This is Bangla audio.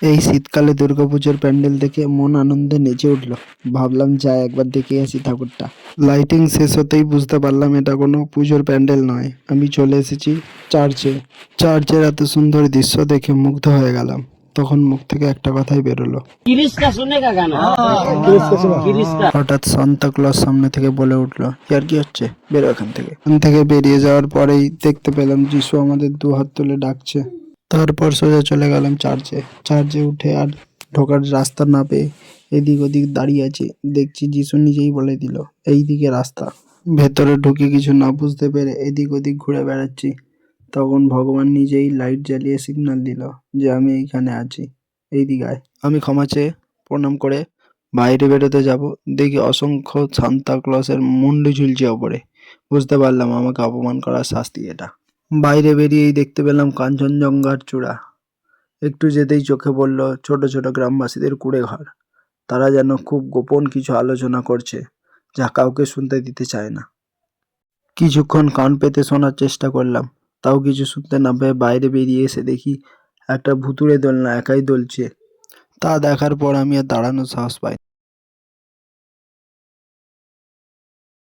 এই শীতকালে দুর্গাপুজোর প্যান্ডেল দেখে মন আনন্দে নেচে উঠল। ভাবলাম যাই একবার দেখে আসি ঠাকুরটা। লাইটিং শেষ হতেই বুঝতে পারলাম এটা কোনো পুজোর প্যান্ডেল নয়, আমি চলে এসেছি চার্চে। চার্চের এত সুন্দর দৃশ্য দেখে মুগ্ধ হয়ে গেলাম। তখন মুখ থেকে একটা কথাই বেরোলো, হঠাৎ সান্তা ক্লজ সামনে থেকে বলে উঠলো, ইয়ার কি হচ্ছে, বেরো এখান থেকে। এখান থেকে বেরিয়ে যাওয়ার পরেই দেখতে পেলাম যিশু আমাদের দু হাত তুলে ডাকছে। তারপর সোজা চলে গেলাম চার্চে। চার্চে উঠে আর ঢোকার রাস্তা না পেয়ে এদিক ওদিক দাঁড়িয়ে আছি, দেখছি যিশু নিজেই বলে দিল এই দিকে রাস্তা। ভেতরে ঢুকে কিছু না বুঝতে পেরে এদিক ওদিক ঘুরে বেড়াচ্ছি। তখন ভগবান নিজেই লাইট জ্বালিয়ে সিগন্যাল দিল যে আমি এইখানে আছি, এই দিকে আয়। আমি ক্ষমা চেয়ে প্রণাম করে বাইরে বেরোতে যাব, দেখি অসংখ্য সান্তা ক্লজের মুন্ডু ঝুলছে ওপরে। বুঝতে পারলাম আমাকে অপমান করার শাস্তি এটা। বাইরে বেরিয়েই দেখতে পেলাম কাঞ্চনজঙ্ঘার চূড়া। একটু যেতেই চোখে পড়ল ছোট ছোট গ্রামবাসীদের কুঁড়ে ঘর। তারা যেন খুব গোপন কিছু আলোচনা করছে, যা কাউকে শুনতে দিতে চায় না। কিছুক্ষণ কান পেতে শোনার চেষ্টা করলাম, তাও কিছু শুনতে না পেয়ে বাইরে বেরিয়ে এসে দেখি একটা ভুতুড়ে দোলনা একাই দুলছে। তা দেখার পর আমি আর দাঁড়ানোর সাহস পাই।